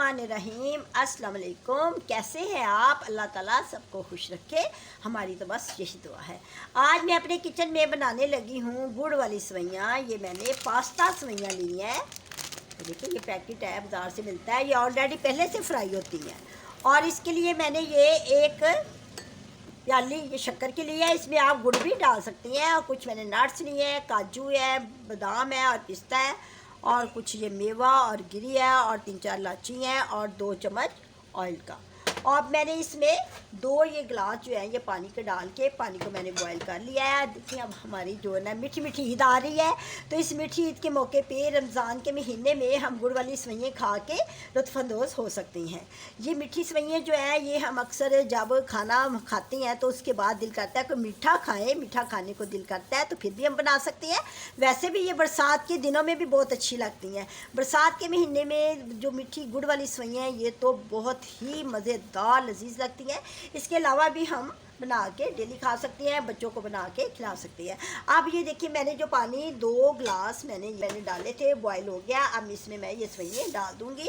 बिस्मिल्लाहिर्रहमानिर्रहीम। अस्सलाम वालेकुम। कैसे हैं आप? अल्लाह ताला सबको खुश रखे, हमारी तो बस यही दुआ है। आज मैं अपने किचन में बनाने लगी हूँ गुड़ वाली सेवइयाँ। ये मैंने पास्ता सेवइयाँ ली हैं। तो देखिए ये पैकेट है, बाज़ार से मिलता है। ये ऑलरेडी पहले से फ्राई होती हैं। और इसके लिए मैंने ये एक प्याली ये शक्कर के लिए है। इसमें आप गुड़ भी डाल सकती हैं। और कुछ मैंने नट्स लिए हैं, काजू है, बादाम है और पिस्ता है। और कुछ ये मेवा और गिरी है और 3-4 इलायची हैं और 2 चम्मच ऑयल का। और मैंने इसमें 2 ये गिलास जो है ये पानी के डाल के पानी को मैंने बॉईल कर लिया है। देखिए अब हमारी जो है ना मीठी मीठी ईद आ रही है, तो इस मीठी ईद के मौके पे रमज़ान के महीने में हम गुड़ वाली सेवइयाँ खा के लुत्फ़अंदोज़ हो सकती हैं। ये मीठी सेवइयाँ जो है ये हम अक्सर जब खाना खाते हैं तो उसके बाद दिल करता है कि मीठा खाएँ, मीठा खाने को दिल करता है तो फिर भी हम बना सकते हैं। वैसे भी ये बरसात के दिनों में भी बहुत अच्छी लगती हैं। बरसात के महीने में जो मीठी गुड़ वाली सेवइयाँ हैं ये तो बहुत ही मज़ेदार लजीज लगती हैं। इसके अलावा भी हम बना के डेली खा सकते हैं, बच्चों को बना के खिला सकते हैं। अब ये देखिए मैंने जो पानी 2 गिलास मैंने डाले थे, बॉयल हो गया। अब इसमें मैं ये सेवइयाँ डाल दूँगी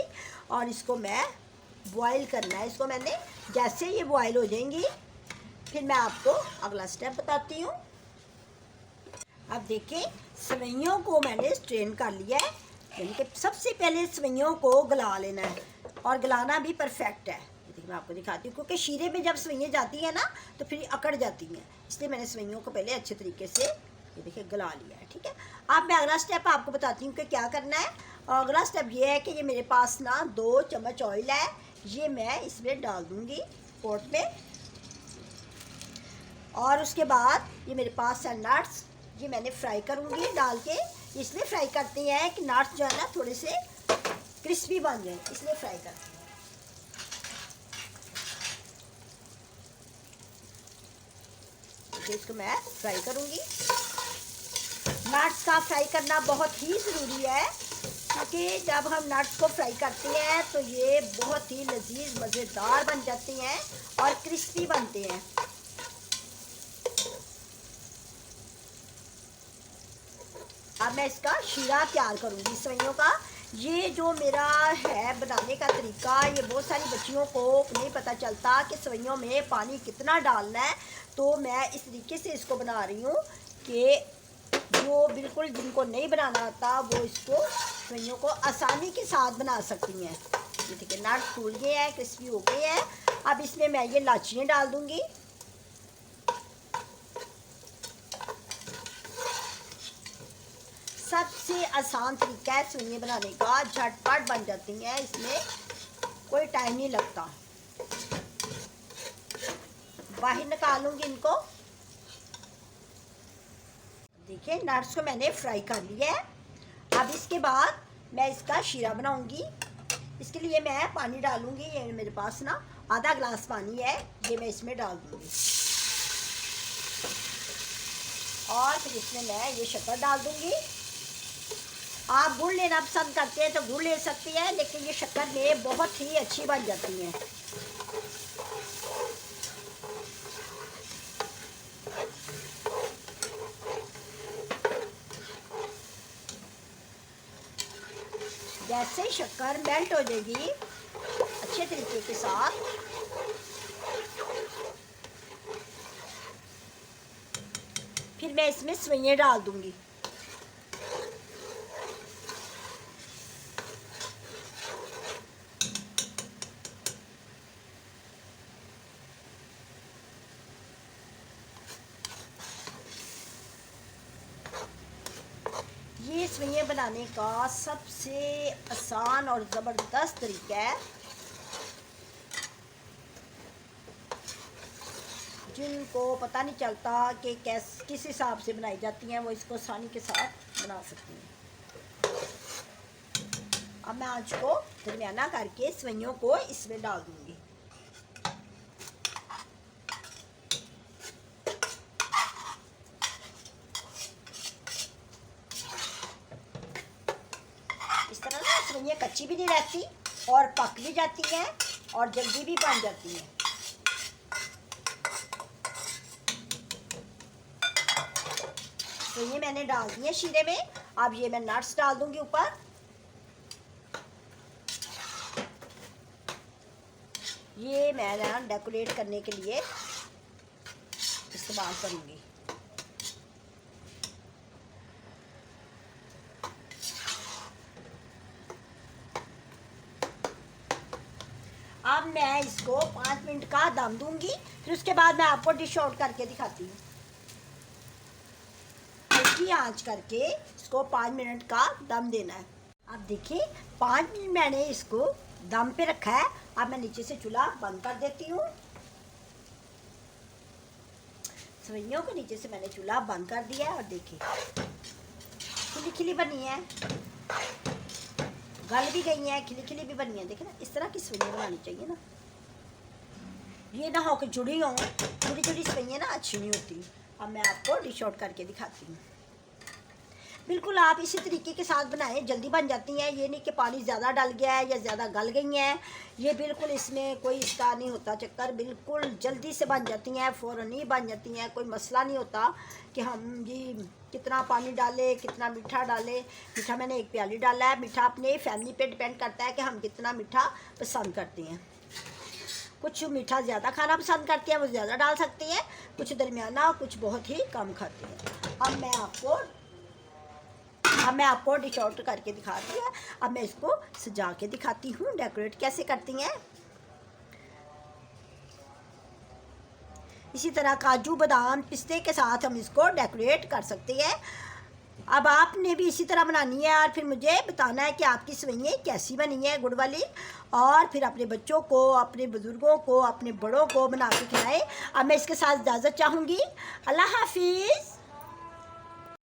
और इसको मैं बॉयल करना है। इसको मैंने जैसे ये बॉयल हो जाएंगी फिर मैं आपको अगला स्टेप बताती हूँ। अब देखिए सेवइयों को मैंने स्ट्रेन कर लिया है। यानी कि सबसे पहले सेवइयों को गला लेना है और गलाना भी परफेक्ट है। देखिए मैं आपको दिखाती हूँ, क्योंकि शीरे में जब सेवइयाँ जाती हैं ना तो फिर अकड़ जाती हैं, इसलिए मैंने सेवइयों को पहले अच्छे तरीके से ये देखिए गला लिया है। ठीक है, अब मैं अगला स्टेप आपको बताती हूँ कि क्या करना है। और अगला स्टेप ये है कि ये मेरे पास ना 2 चम्मच ऑयल है, ये मैं इसमें डाल दूँगी पोट में। और उसके बाद ये मेरे पास है नट्स, ये मैंने फ्राई करूँगी डाल के। इसलिए फ्राई करते हैं कि नट्स जो है ना थोड़े से क्रिस्पी बन जाए, इसलिए फ्राई करते हैं। इसको मैं फ्राई करूँगी। नट्स का फ्राई करना बहुत ही ज़रूरी है, क्योंकि जब हम नट्स को फ्राई करते हैं तो ये बहुत ही लजीज मज़ेदार बन जाते हैं और क्रिस्पी बनते हैं। अब मैं इसका शीरा तैयार करूँगी सेवइयों का। ये जो मेरा है बनाने का तरीका, ये बहुत सारी बच्चियों को नहीं पता चलता कि सेवइयों में पानी कितना डालना है। तो मैं इस तरीके से इसको बना रही हूँ कि जो बिल्कुल जिनको नहीं बनाना आता वो इसको सेवइयों को आसानी के साथ बना सकती हैं। ये ठीक है, नट फूल गए हैं, क्रिस्पी हो गए हैं। अब इसमें मैं ये इलायचियाँ डाल दूँगी। सबसे आसान तरीका है सेवइयाँ बनाने का, झटपट बन जाती हैं, इसमें कोई टाइम नहीं लगता। बाहर निकालूंगी इनको। देखिए नट्स को मैंने फ्राई कर लिया है। अब इसके बाद मैं इसका शीरा बनाऊंगी। इसके लिए मैं पानी डालूंगी। ये मेरे पास ना आधा गिलास पानी है, ये मैं इसमें डाल दूंगी। और फिर इसमें मैं ये शक्कर डाल दूंगी। आप गुड़ लेना पसंद करते हैं तो गुड़ ले सकती हैं, लेकिन ये शक्कर में बहुत ही अच्छी बन जाती हैं। जैसे ही शक्कर मेल्ट हो जाएगी अच्छे तरीके के साथ, फिर मैं इसमें सेवइयाँ डाल दूंगी। ये सेवइयाँ बनाने का सबसे आसान और ज़बरदस्त तरीका है। जिनको पता नहीं चलता कि किस हिसाब से बनाई जाती हैं वो इसको आसानी के साथ बना सकती हैं। अब मैं आंच को दरमियाना करके सेवइयों को इसमें डाल दूँगी। इस तरह ना सेवइयाँ कच्ची भी नहीं रहती और पक भी जाती हैं और जल्दी भी बन जाती हैं। तो ये मैंने डाल दिए शीरे में। अब ये मैं नट्स डाल दूंगी ऊपर। ये मैं ना डेकोरेट करने के लिए इस्तेमाल करूँगी। अब मैं इसको 5 मिनट का दम दूंगी, फिर उसके बाद मैं आपको डिश आउट करके दिखाती हूँ। हल्की आंच करके इसको 5 मिनट का दम देना है। अब देखिए 5 मिनट मैंने इसको दम पे रखा है। अब मैं नीचे से चूल्हा बंद कर देती हूँ। सवैयों को नीचे से मैंने चूल्हा बंद कर दिया है और देखिए खिली खिली बनी है, गल भी गई हैं, खिली खिली भी बनी है। देखिए ना, इस तरह की सवैयाँ बनानी चाहिए ना, ये ना हो कि जुड़ी हों। जुड़ी जुड़ी सवैयाँ ना अच्छी नहीं होती। अब मैं आपको डिश आउट करके दिखाती हूँ। बिल्कुल आप इसी तरीके के साथ बनाएं, जल्दी बन जाती हैं। ये नहीं कि पानी ज़्यादा डल गया है या ज़्यादा गल गई हैं, ये बिल्कुल इसमें कोई इसका नहीं होता चक्कर। बिल्कुल जल्दी से बन जाती हैं, फ़ौरन ही बन जाती हैं। कोई मसला नहीं होता कि हम जी कितना पानी डालें, कितना मीठा डालें। मीठा मैंने 1 प्याली डाला है। मीठा अपने फैमिली पे डिपेंड करता है कि हम कितना मीठा पसंद करते हैं। कुछ मीठा ज़्यादा खाना पसंद करते हैं, वो ज़्यादा डाल सकते हैं। कुछ दरमियाना, कुछ बहुत ही कम खाते हैं। अब मैं आपको डिश आउट करके दिखाती हूँ। अब मैं इसको सजा के दिखाती हूँ डेकोरेट कैसे करती हैं। इसी तरह काजू बादाम पिस्ते के साथ हम इसको डेकोरेट कर सकते हैं। अब आपने भी इसी तरह बनानी है और फिर मुझे बताना है कि आपकी सवैयाँ कैसी बनी है गुड़ वाली। और फिर अपने बच्चों को, अपने बुज़ुर्गों को, अपने बड़ों को बना के खिलाएं। अब मैं इसके साथ इजाज़त चाहूँगी। अल्लाह हाफिज़।